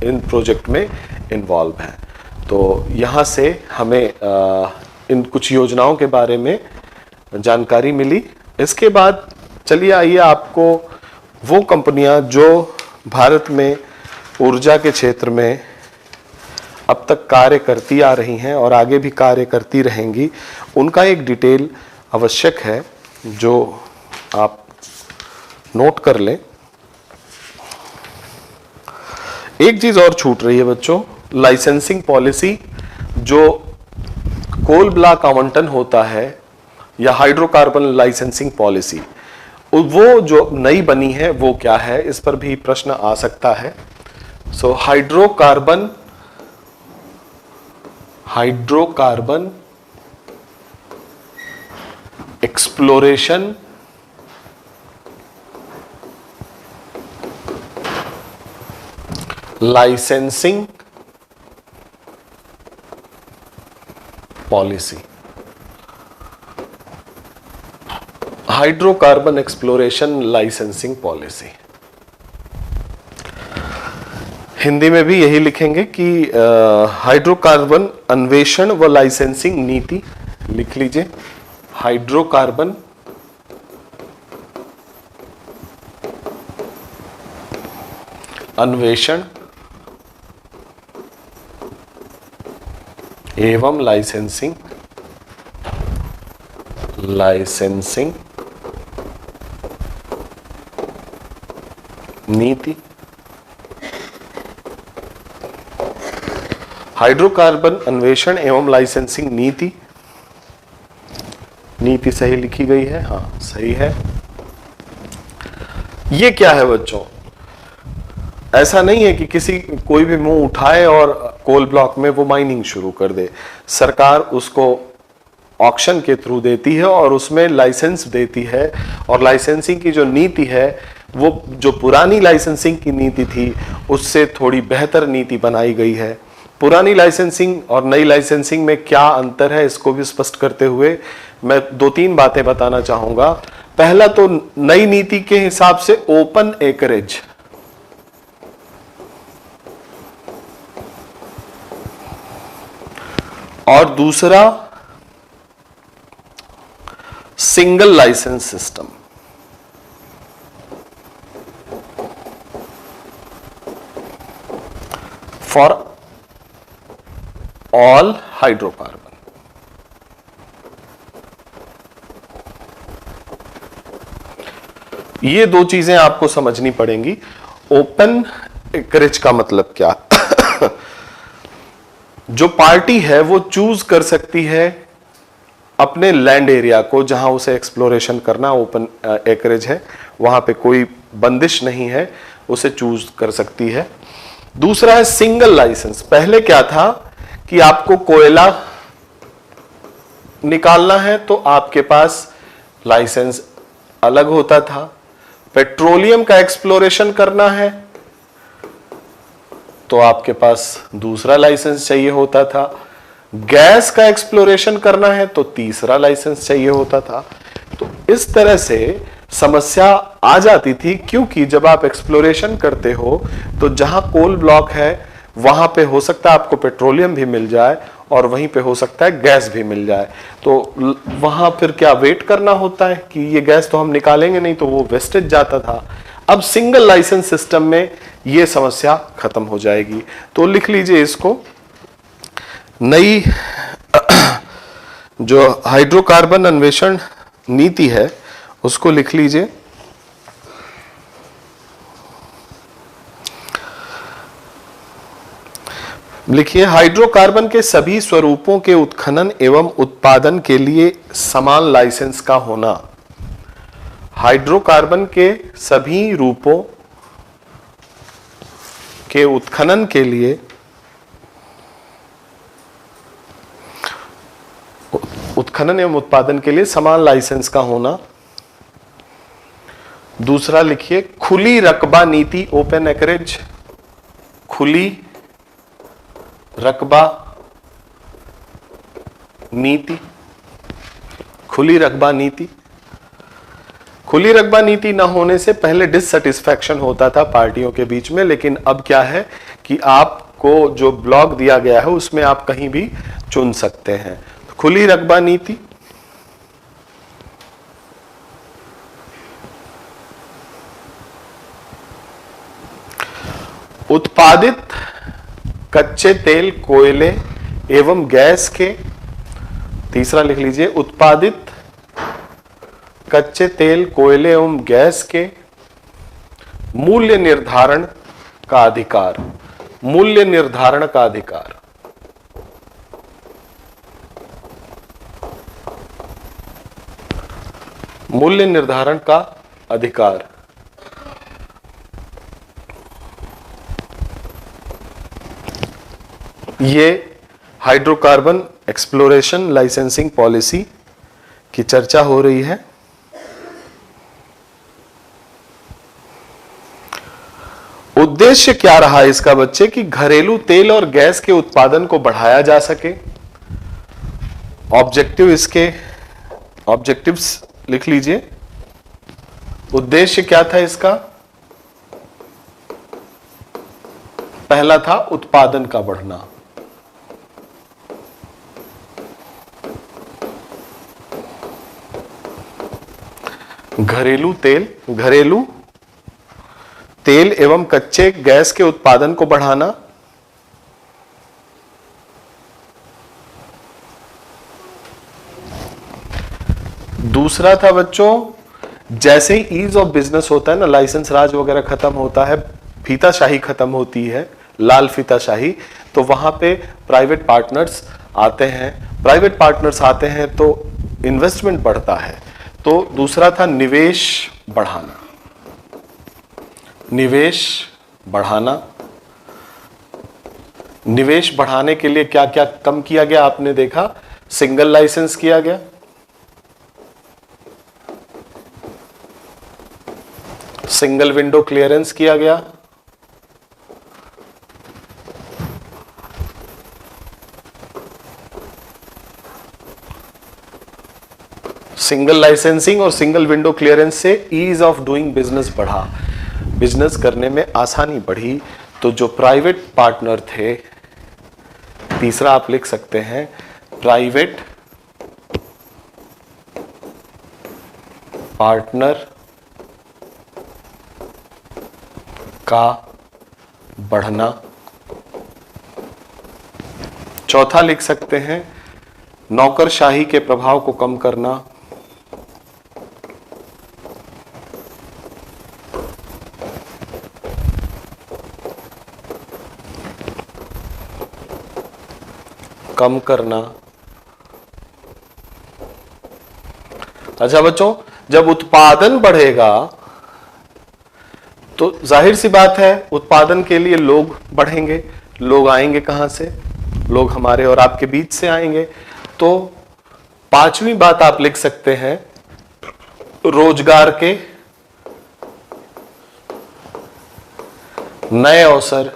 इन प्रोजेक्ट में इन्वॉल्व है। तो यहाँ से हमें इन कुछ योजनाओं के बारे में जानकारी मिली। इसके बाद चलिए आइए आपको वो कंपनियां जो भारत में ऊर्जा के क्षेत्र में अब तक कार्य करती आ रही हैं और आगे भी कार्य करती रहेंगी, उनका एक डिटेल आवश्यक है जो आप नोट कर लें। एक चीज और छूट रही है बच्चों, लाइसेंसिंग पॉलिसी। जो कोल ब्लॉक आवंटन होता है या हाइड्रोकार्बन लाइसेंसिंग पॉलिसी, वो जो नई बनी है वो क्या है, इस पर भी प्रश्न आ सकता है। So hydrocarbon exploration licensing policy. Hydrocarbon exploration licensing policy, Hindi में भी यही लिखेंगे कि हाइड्रोकार्बन अन्वेषण व लाइसेंसिंग नीति, लिख लीजिए। हाइड्रोकार्बन अन्वेषण एवं लाइसेंसिंग नीति। हाइड्रोकार्बन अन्वेषण एवं लाइसेंसिंग नीति, नीति सही लिखी गई है, हाँ सही है। ये क्या है बच्चों, ऐसा नहीं है कि कोई भी मुंह उठाए और कोल ब्लॉक में वो माइनिंग शुरू कर दे। सरकार उसको ऑक्शन के थ्रू देती है और उसमें लाइसेंस देती है, और लाइसेंसिंग की जो नीति है वो जो पुरानी लाइसेंसिंग की नीति थी उससे थोड़ी बेहतर नीति बनाई गई है। पुरानी लाइसेंसिंग और नई लाइसेंसिंग में क्या अंतर है, इसको भी स्पष्ट करते हुए मैं 2-3 बातें बताना चाहूंगा। पहला तो नई नीति के हिसाब से ओपन एकरेज, और दूसरा single licence system. For all hydrocarbon. ये 2 चीजें आपको समझनी पड़ेंगी। ओपन एकरेज का मतलब क्या? जो पार्टी है वो चूज कर सकती है अपने लैंड एरिया को जहां उसे एक्सप्लोरेशन करना, ओपन एकरेज है, वहां पे कोई बंदिश नहीं है, उसे चूज कर सकती है। दूसरा है सिंगल लाइसेंस। पहले क्या था कि आपको कोयला निकालना है तो आपके पास लाइसेंस अलग होता था, पेट्रोलियम का एक्सप्लोरेशन करना है तो आपके पास दूसरा लाइसेंस चाहिए होता था, गैस का एक्सप्लोरेशन करना है तो तीसरा लाइसेंस चाहिए होता था। तो इस तरह से समस्या आ जाती थी, क्योंकि जब आप एक्सप्लोरेशन करते हो तो जहां कोल ब्लॉक है वहां पे हो सकता है आपको पेट्रोलियम भी मिल जाए और वहीं पे हो सकता है गैस भी मिल जाए, तो वहां फिर क्या वेट करना होता है कि ये गैस तो हम निकालेंगे नहीं, तो वो वेस्टेज जाता था। अब सिंगल लाइसेंस सिस्टम में ये समस्या खत्म हो जाएगी। तो लिख लीजिए इसको, नई जो हाइड्रोकार्बन अन्वेषण नीति है उसको लिख लीजिए। लिखिए, हाइड्रोकार्बन के सभी स्वरूपों के उत्खनन एवं उत्पादन के लिए समान लाइसेंस का होना। हाइड्रोकार्बन के सभी रूपों के उत्खनन के लिए उत्खनन एवं उत्पादन के लिए समान लाइसेंस का होना। दूसरा लिखिए, खुली रकबा नीति, ओपन एकरेज, खुली रकबा नीति, खुली रकबा नीति। खुली रकबा नीति न होने से पहले डिससेटिस्फैक्शन होता था पार्टियों के बीच में, लेकिन अब क्या है कि आपको जो ब्लॉक दिया गया है उसमें आप कहीं भी चुन सकते हैं। तो खुली रकबा नीति। उत्पादित कच्चे तेल, कोयले एवं गैस के, तीसरा लिख लीजिए, उत्पादित कच्चे तेल, कोयले एवं गैस के मूल्य निर्धारण का अधिकार। मूल्य निर्धारण का अधिकार। मूल्य निर्धारण का अधिकार। ये हाइड्रोकार्बन एक्सप्लोरेशन लाइसेंसिंग पॉलिसी की चर्चा हो रही है। उद्देश्य क्या रहा इसका बच्चे, कि घरेलू तेल और गैस के उत्पादन को बढ़ाया जा सके। ऑब्जेक्टिव, इसके ऑब्जेक्टिव्स लिख लीजिए। उद्देश्य क्या था इसका? पहला था उत्पादन का बढ़ना। घरेलू तेल एवं कच्चे गैस के उत्पादन को बढ़ाना। दूसरा था बच्चों, जैसे ही ईज ऑफ बिजनेस होता है ना, लाइसेंस राज वगैरह खत्म होता है, फीताशाही खत्म होती है, लाल फीताशाही, तो वहां पे प्राइवेट पार्टनर्स आते हैं। प्राइवेट पार्टनर्स आते हैं तो इन्वेस्टमेंट बढ़ता है। तो दूसरा था निवेश बढ़ाना। निवेश बढ़ाना। निवेश बढ़ाने के लिए क्या क्या कम किया गया आपने देखा? सिंगल लाइसेंस किया गया, सिंगल विंडो क्लियरेंस किया गया, सिंगल लाइसेंसिंग और सिंगल विंडो क्लियरेंस से ईज ऑफ डूइंग बिजनेस बढ़ा, बिजनेस करने में आसानी बढ़ी। तो जो प्राइवेट पार्टनर थे, तीसरा आप लिख सकते हैं, प्राइवेट पार्टनर का बढ़ना। चौथा लिख सकते हैं, नौकरशाही के प्रभाव को कम करना। कम करना। अच्छा बच्चों, जब उत्पादन बढ़ेगा तो जाहिर सी बात है उत्पादन के लिए लोग बढ़ेंगे। लोग आएंगे कहां से? लोग हमारे और आपके बीच से आएंगे। तो पांचवी बात आप लिख सकते हैं, रोजगार के नए अवसर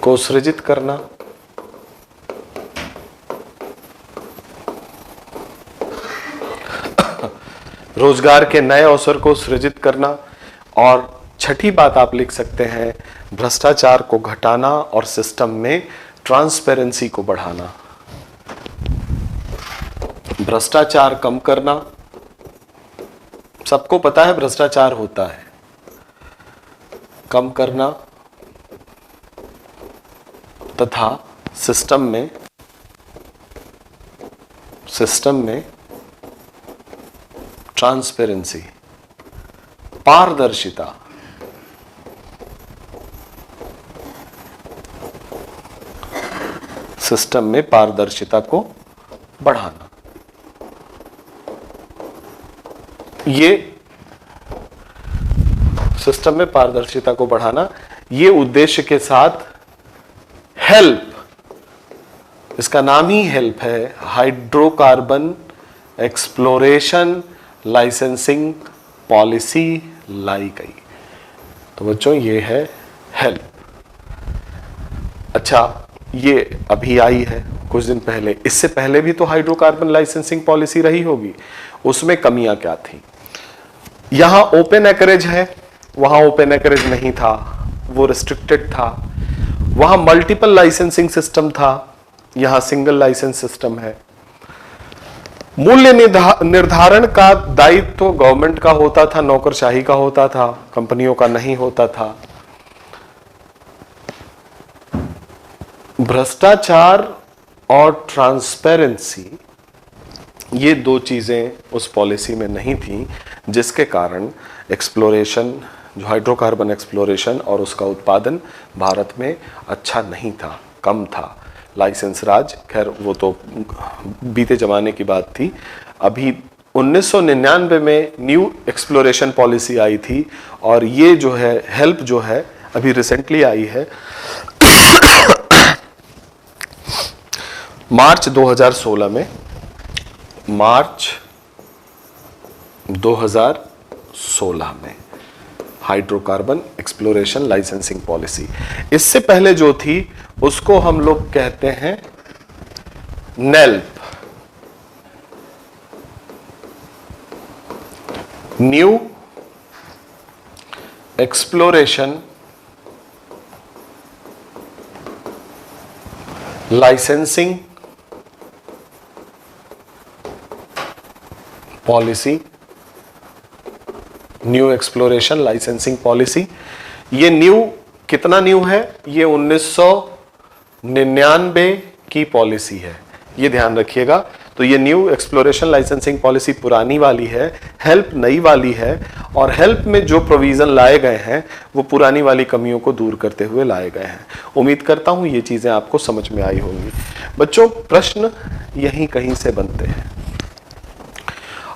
को सृजित करना। रोजगार के नए अवसर को सृजित करना। और छठी बात आप लिख सकते हैं, भ्रष्टाचार को घटाना और सिस्टम में ट्रांसपेरेंसी को बढ़ाना। भ्रष्टाचार कम करना, सबको पता है भ्रष्टाचार होता है, कम करना तथा सिस्टम में ट्रांसपेरेंसी, पारदर्शिता, सिस्टम में पारदर्शिता को बढ़ाना। ये सिस्टम में पारदर्शिता को बढ़ाना, ये उद्देश्य के साथ हेल्प, इसका नाम ही हेल्प है, हाइड्रोकार्बन एक्सप्लोरेशन लाइसेंसिंग पॉलिसी लाई गई। तो बच्चों ये है हेल्प। अच्छा, ये अभी आई है कुछ दिन पहले, इससे पहले भी तो हाइड्रोकार्बन लाइसेंसिंग पॉलिसी रही होगी। उसमें कमियां क्या थी? यहां ओपन एकरेज है, वहां ओपन एकरेज नहीं था, वो रिस्ट्रिक्टेड था। वहां मल्टीपल लाइसेंसिंग सिस्टम था, यहां सिंगल लाइसेंस सिस्टम है। मूल्य निर्धारण का दायित्व तो गवर्नमेंट का होता था, नौकरशाही का होता था, कंपनियों का नहीं होता था। भ्रष्टाचार और ट्रांसपेरेंसी, ये दो चीजें उस पॉलिसी में नहीं थी, जिसके कारण एक्सप्लोरेशन, जो हाइड्रोकार्बन एक्सप्लोरेशन और उसका उत्पादन भारत में अच्छा नहीं था, कम था। लाइसेंस राज, खैर वो तो बीते जमाने की बात थी। अभी 1999 में न्यू एक्सप्लोरेशन पॉलिसी आई थी, और ये जो है हेल्प जो है अभी रिसेंटली आई है मार्च 2016 में, मार्च 2016 में हाइड्रोकार्बन एक्सप्लोरेशन लाइसेंसिंग पॉलिसी। इससे पहले जो थी उसको हम लोग कहते हैं NELP, new exploration licensing policy, new exploration licensing policy. ये न्यू कितना न्यू है? ये 1999 की पॉलिसी है, ये ध्यान रखिएगा। तो ये न्यू एक्सप्लोरेशन लाइसेंसिंग पॉलिसी पुरानी वाली है, हेल्प नई वाली है, और हेल्प में जो प्रोविजन लाए गए हैं वो पुरानी वाली कमियों को दूर करते हुए लाए गए हैं। उम्मीद करता हूं ये चीजें आपको समझ में आई होंगी। बच्चों, प्रश्न यहीं कहीं से बनते हैं,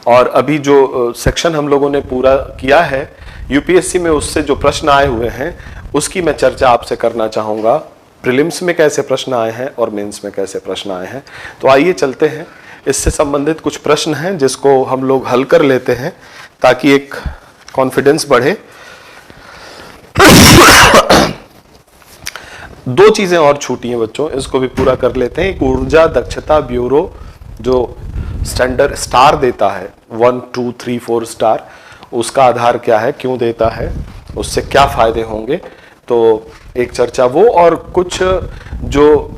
और अभी जो सेक्शन हम लोगों ने पूरा किया है यूपीएससी में, उससे जो प्रश्न आए हुए हैं उसकी मैं चर्चा आपसे करना चाहूंगा। प्रीलिम्स में कैसे प्रश्न आए हैं और मेंस में कैसे प्रश्न आए हैं। तो आइए चलते हैं, इससे संबंधित कुछ प्रश्न हैं जिसको हम लोग हल कर लेते हैं ताकि एक कॉन्फिडेंस बढ़े। दो चीजें और छूटी हैं बच्चों, इसको भी पूरा कर लेते हैं। एक ऊर्जा दक्षता ब्यूरो जो स्टैंडर्ड स्टार देता है 1, 2, 3, 4 स्टार, उसका आधार क्या है, क्यों देता है, उससे क्या फायदे होंगे, तो एक चर्चा वो, और कुछ जो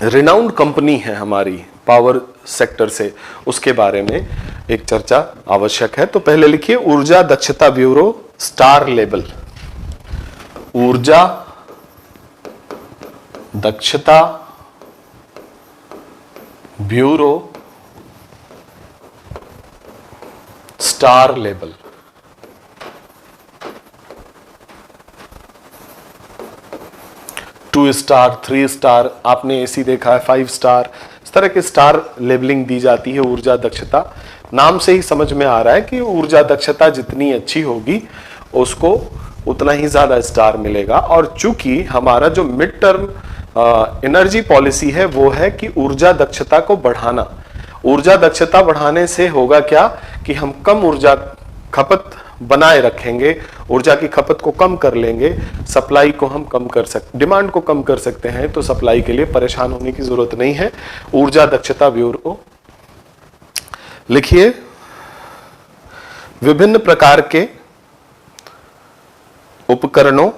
रिनाउंड कंपनी है हमारी पावर सेक्टर से, उसके बारे में एक चर्चा आवश्यक है। तो पहले लिखिए ऊर्जा दक्षता ब्यूरो स्टार लेवल, ऊर्जा दक्षता bureau star level. 2 star, 3 star, आपने एसी देखा है 5 स्टार, इस तरह के स्टार लेबलिंग दी जाती है ऊर्जा दक्षता। नाम से ही समझ में आ रहा है कि ऊर्जा दक्षता जितनी अच्छी होगी उसको उतना ही ज्यादा स्टार मिलेगा। और चूंकि हमारा जो मिड टर्म एनर्जी पॉलिसी है वो है कि ऊर्जा दक्षता को बढ़ाना। ऊर्जा दक्षता बढ़ाने से होगा क्या कि हम कम ऊर्जा खपत बनाए रखेंगे, ऊर्जा की खपत को कम कर लेंगे, सप्लाई को हम कम कर सकते, डिमांड को कम कर सकते हैं। तो सप्लाई के लिए परेशान होने की जरूरत नहीं है। ऊर्जा दक्षता ब्यूरो लिखिए, विभिन्न प्रकार के उपकरणों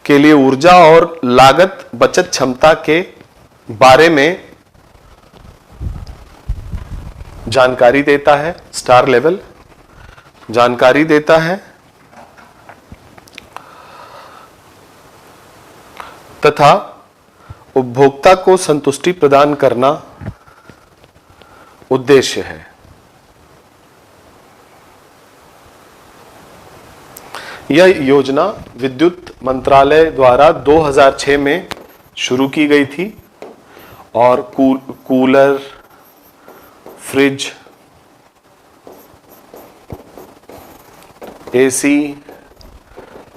के लिए ऊर्जा और लागत बचत क्षमता के बारे में जानकारी देता है। स्टार लेवल जानकारी देता है तथा उपभोक्ता को संतुष्टि प्रदान करना उद्देश्य है। यह योजना विद्युत मंत्रालय द्वारा 2006 में शुरू की गई थी और कूलर, फ्रिज, एसी,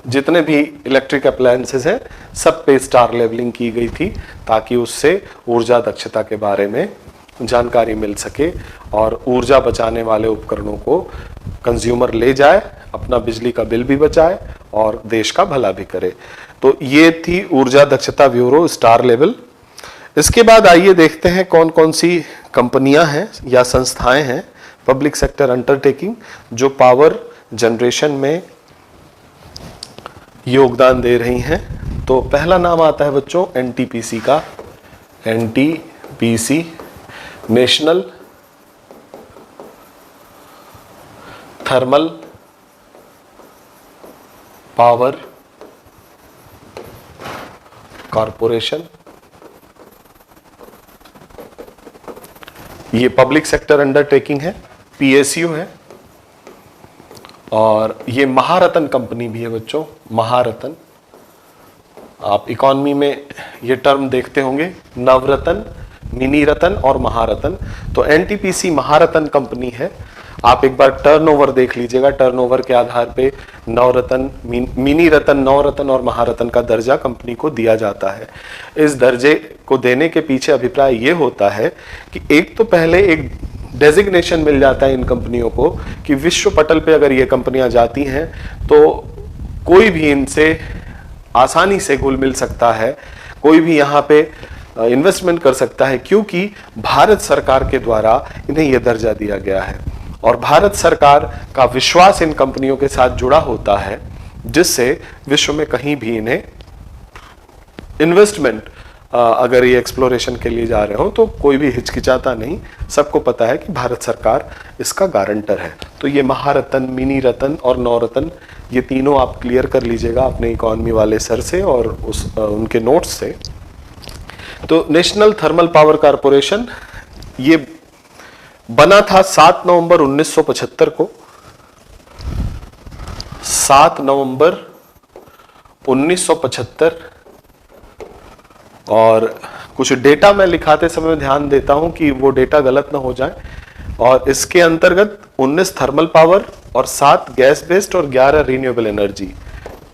जितने भी इलेक्ट्रिक अप्लायंसेस हैं सब पे स्टार लेवलिंग की गई थी ताकि उससे ऊर्जा दक्षता के बारे में जानकारी मिल सके और ऊर्जा बचाने वाले उपकरणों को कंज्यूमर ले जाए, अपना बिजली का बिल भी बचाए और देश का भला भी करे। तो ये थी ऊर्जा दक्षता ब्यूरो स्टार लेवल। इसके बाद आइए देखते हैं कौन कौन सी कंपनियां हैं या संस्थाएं हैं पब्लिक सेक्टर अंडरटेकिंग जो पावर जनरेशन में योगदान दे रही हैं। तो पहला नाम आता है बच्चों एनटीपीसी का। NTPC national thermal power corporation. ये पब्लिक सेक्टर अंडरटेकिंग है, पीएसयू है। और ये महारत्न कंपनी भी है बच्चों, महारत्न। आप इकोनॉमी में ये टर्म देखते होंगे, नवरत्न, मिनी रत्न और महारत्न। तो एनटीपीसी महारत्न कंपनी है। आप एक बार टर्नओवर देख लीजिएगा, टर्नओवर के आधार पे नवरत्न, मिनी रत्न, नवरत्न और महारत्न का दर्जा कंपनी को दिया जाता है। इस दर्जे को देने के पीछे अभिप्राय ये होता है कि एक तो पहले एक डेजिग्नेशन मिल जाता है इन कंपनियों को कि विश्व पटल पे अगर ये कंपनियां जाती हैं तो कोई भी इनसे आसानी से घुल मिल सकता है, कोई भी यहाँ पे इन्वेस्टमेंट कर सकता है, क्योंकि भारत सरकार के द्वारा इन्हें यह दर्जा दिया गया है। और भारत सरकार का विश्वास इन कंपनियों के साथ जुड़ा होता है, जिससे विश्व में कहीं भी इन्हें इन्वेस्टमेंट अगर ये एक्सप्लोरेशन के लिए जा रहे हो तो कोई भी हिचकिचाता नहीं। सबको पता है कि भारत सरकार इसका गारंटर है। तो ये महारत्न, मिनी रत्न और नवरत्न, ये तीनों आप क्लियर कर लीजिएगा अपने इकोनॉमी वाले सर से और उनके नोट्स से। तो नेशनल थर्मल पावर कॉरपोरेशन ये बना था 7 नवंबर 1975 को। 7 नवंबर 1975। और कुछ डेटा मैं लिखाते समय ध्यान देता हूं कि वो डेटा गलत ना हो जाए। और इसके अंतर्गत 19 थर्मल पावर और 7 गैस बेस्ड और 11 renewable energy,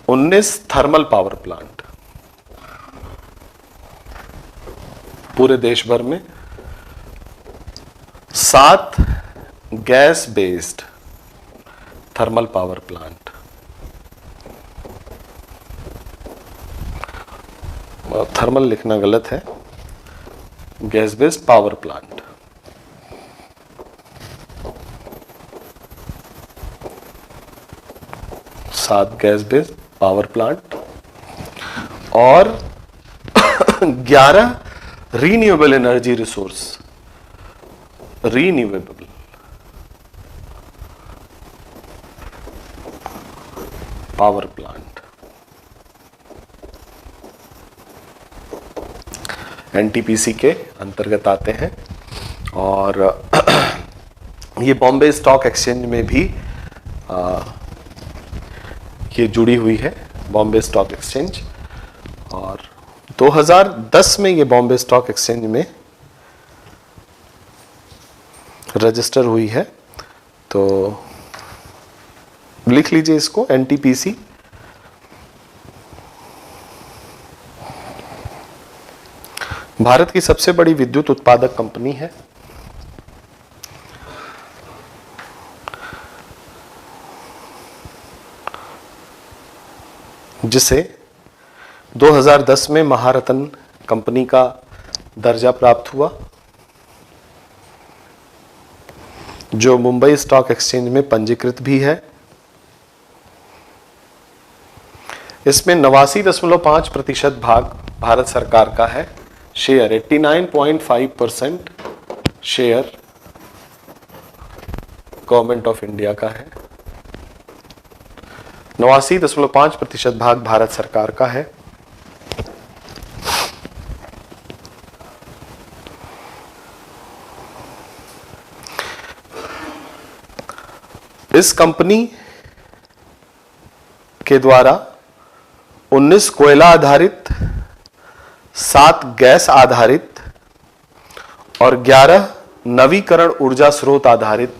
19 thermal power plant पूरे देश भर में, 7 gas based thermal power plant. Thermal लिखना गलत है, गैस बेस्ड पावर प्लांट। सात गैस बेस्ड पावर प्लांट और 11 renewable energy resource, renewable power plant. NTPC के अंतर्गत आते हैं और ये बॉम्बे स्टॉक एक्सचेंज में भी ये जुड़ी हुई है, बॉम्बे स्टॉक एक्सचेंज। और 2010 में ये बॉम्बे स्टॉक एक्सचेंज में रजिस्टर हुई है, तो लिख लीजिए इसको एनटीपीसी। भारत की सबसे बड़ी विद्युत उत्पादक कंपनी है। जिसे 2010 में महारत्न कंपनी का दर्जा प्राप्त हुआ, जो मुंबई स्टॉक एक्सचेंज में पंजीकृत भी है। इसमें 89.5% भाग भारत सरकार का है। Share 89.5% share government of India का है। 89.5% भाग भारत सरकार का है। इस कंपनी के द्वारा 19 कोयला आधारित, 7 गैस आधारित और 11 नवीकरण ऊर्जा स्रोत आधारित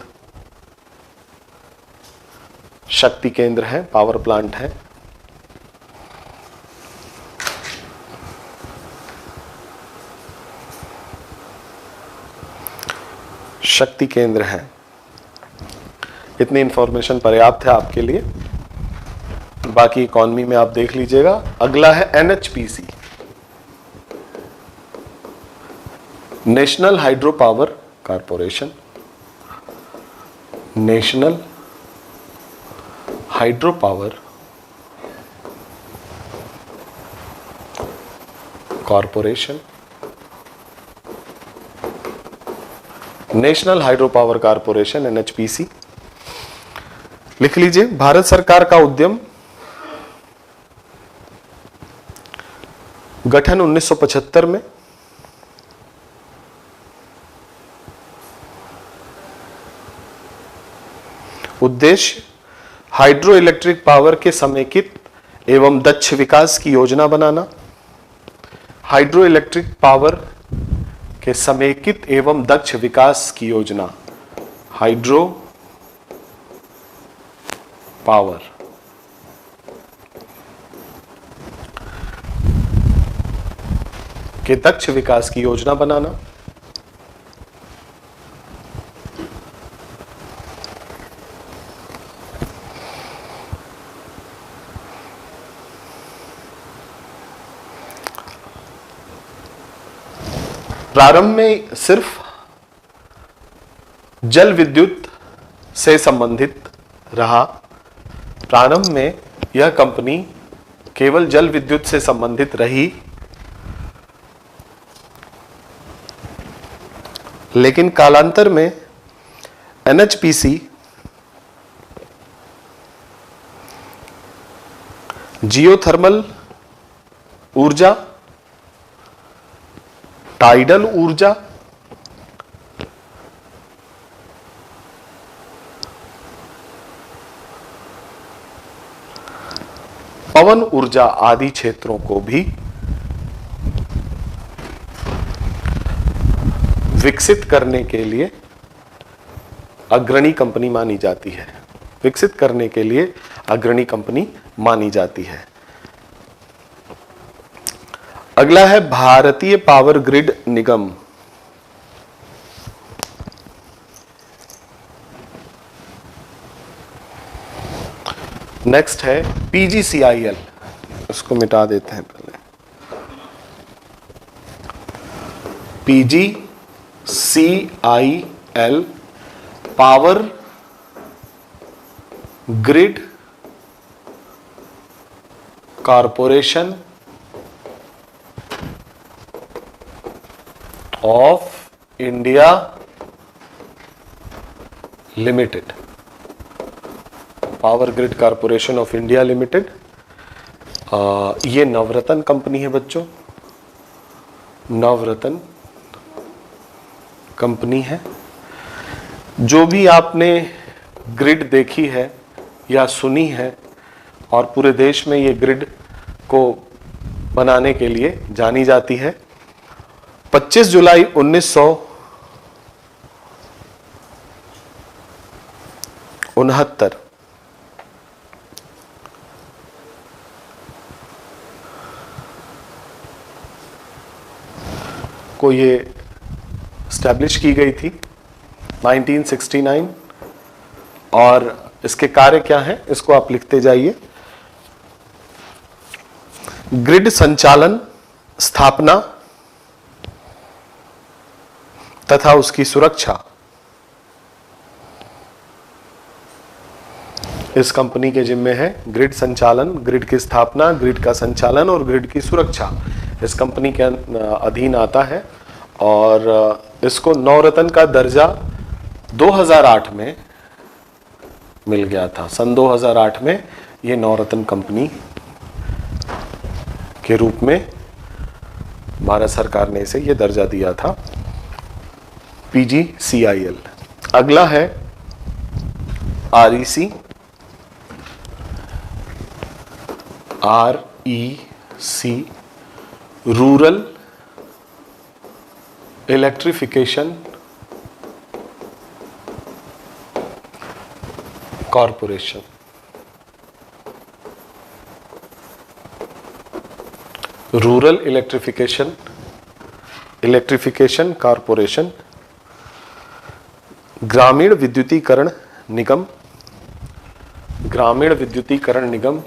शक्ति केंद्र है, पावर प्लांट है। शक्ति केंद्र है। इतनी इंफॉर्मेशन पर्याप्त है आपके लिए, बाकी इकॉनमी में आप देख लीजिएगा। अगला है NHPC, national hydro power corporation. National hydro power corporation. National hydro power corporation NHPC लिख लीजिए। भारत सरकार का उद्यम गठन 1975 में। उद्देश्य हाइड्रो इलेक्ट्रिक पावर के समेकित एवं दक्ष विकास की योजना बनाना। हाइड्रो इलेक्ट्रिक पावर के समेकित एवं दक्ष विकास की योजना, हाइड्रो पावर। के दक्ष विकास की योजना बनाना। प्रारंभ में सिर्फ जल विद्युत से संबंधित रहा। प्रारंभ में यह कंपनी केवल जल विद्युत से संबंधित रही, लेकिन कालांतर में एनएचपीसी जियोथर्मल ऊर्जा, टाइडल ऊर्जा, पवन ऊर्जा आदि क्षेत्रों को भी विकसित करने के लिए अग्रणी कंपनी मानी जाती है। विकसित करने के लिए अग्रणी कंपनी मानी जाती है। अगला है भारतीय पावर ग्रिड निगम। नेक्स्ट है पीजीसीआईएल, उसको मिटा देते हैं पहले। PGCIL power grid corporation of India limited. Power grid corporation of India limited, ये नवरत्न कंपनी है बच्चों, नवरत्न कंपनी है। जो भी आपने ग्रिड देखी है या सुनी है, और पूरे देश में ये ग्रिड को बनाने के लिए जानी जाती है। 25 जुलाई 1969 को ये स्टैब्लिश की गई थी, 1969। और इसके कार्य क्या हैं इसको आप लिखते जाइए। ग्रिड संचालन, स्थापना तथा उसकी सुरक्षा इस कंपनी के जिम्मे है। ग्रिड संचालन, ग्रिड की स्थापना, ग्रिड का संचालन और ग्रिड की सुरक्षा इस कंपनी के अधीन आता है। और इसको नवरत्न का दर्जा 2008 में मिल गया था। सन 2008 में ये नवरत्न कंपनी के रूप में भारत सरकार ने इसे ये दर्जा दिया था, PGCIL। अगला है REC, rural electrification corporation. Rural electrification corporation. ग्रामीण विद्युतीकरण निगम, ग्रामीण विद्युतीकरण निगम।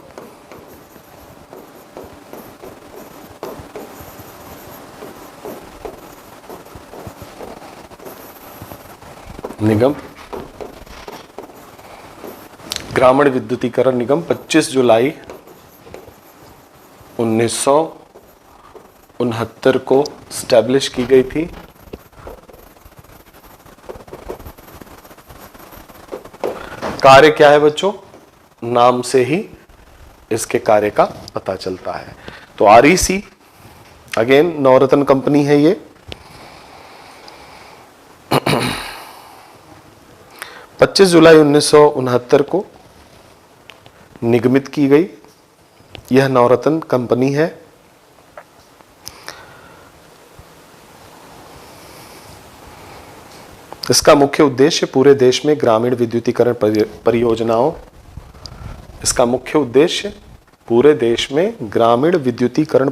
ग्रामीण विद्युतीकरण निगम 25 जुलाई 1969 को स्टैब्लिश की गई थी। कार्य क्या है बच्चों, नाम से ही इसके कार्य का पता चलता है। तो REC अगेन नवरत्न कंपनी है ये। 25 जुलाई 1969 को निगमित की गई यह नवरत्न कंपनी है। इसका मुख्य उद्देश्य पूरे देश में ग्रामीण विद्युतीकरण परियोजनाओं, इसका मुख्य उद्देश्य पूरे देश में ग्रामीण विद्युतीकरण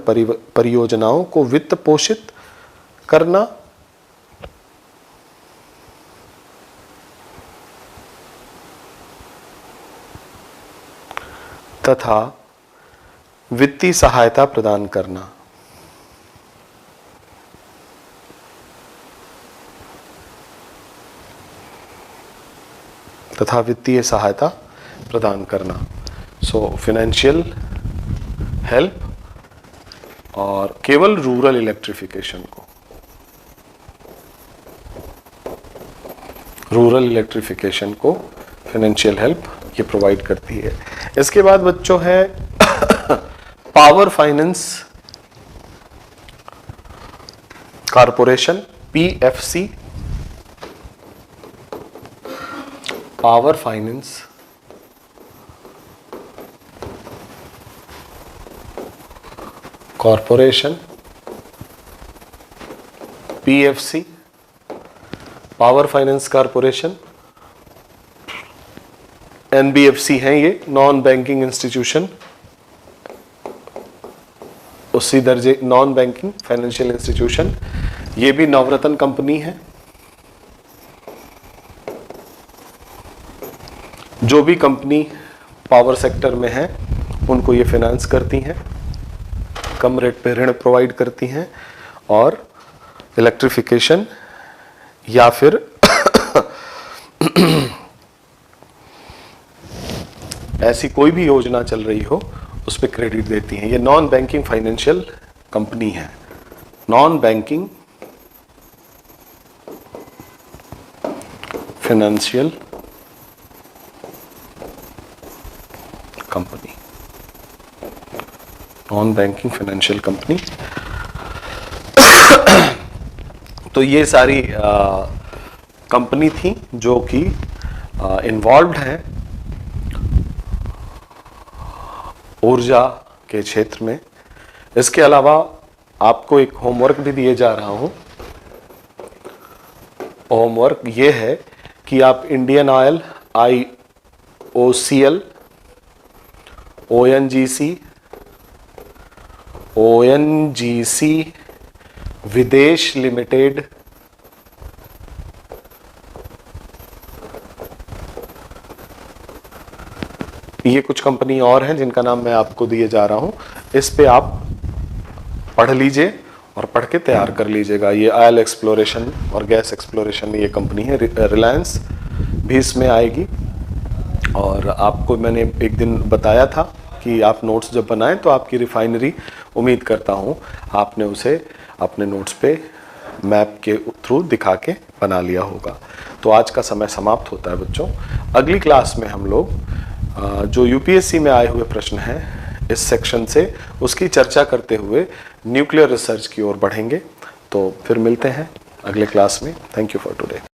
परियोजनाओं को वित्त पोषित करना तथा वित्तीय सहायता प्रदान करना। तथा वित्तीय सहायता प्रदान करना। सो फाइनेंशियल हेल्प और केवल रूरल इलेक्ट्रिफिकेशन को, रूरल इलेक्ट्रिफिकेशन को फाइनेंशियल हेल्प ये प्रोवाइड करती है। इसके बाद बच्चों है power finance corporation, PFC। Power finance corporation, PFC। Power finance corporation, NBFC हैं ये, नॉन बैंकिंग इंस्टीट्यूशन, उसी दर्जे नॉन बैंकिंग फाइनेंशियल इंस्टीट्यूशन। ये भी नवरत्न कंपनी है। जो भी कंपनी पावर सेक्टर में है उनको ये फाइनेंस करती हैं, कम रेट पे ऋण प्रोवाइड करती हैं और इलेक्ट्रिफिकेशन या फिर ऐसी कोई भी योजना चल रही हो उस पर क्रेडिट देती हैं। ये नॉन बैंकिंग फाइनेंशियल कंपनी है, non banking financial company, non banking financial company. तो ये सारी कंपनी थी जो कि इन्वॉल्व्ड है ऊर्जा के क्षेत्र में, इसके अलावा आपको एक होमवर्क भी दिए जा रहा हूं। होमवर्क ये है कि आप इंडियन ऑयल, IOCL, ONGC, विदेश लिमिटेड, ये कुछ कंपनी और हैं जिनका नाम मैं आपको दिए जा रहा हूं, इस पे आप पढ़ लीजिए और पढ़ के तैयार कर लीजिएगा। ये ऑयल एक्सप्लोरेशन और गैस एक्सप्लोरेशन ये कंपनी है, रिलायंस भी इसमें आएगी। और आपको मैंने एक दिन बताया था कि आप नोट्स जब बनाएं तो आपकी रिफाइनरी, उम्मीद करता हूं आपने उसे अपने नोट्स पे मैप के थ्रू दिखा के बना लिया होगा। तो आज का समय समाप्त होता है बच्चों। अगली क्लास में हम लोग जो यूपीएससी में आए हुए प्रश्न हैं इस सेक्शन से, उसकी चर्चा करते हुए न्यूक्लियर रिसर्च की ओर बढ़ेंगे। तो फिर मिलते हैं अगले क्लास में। Thank you for today.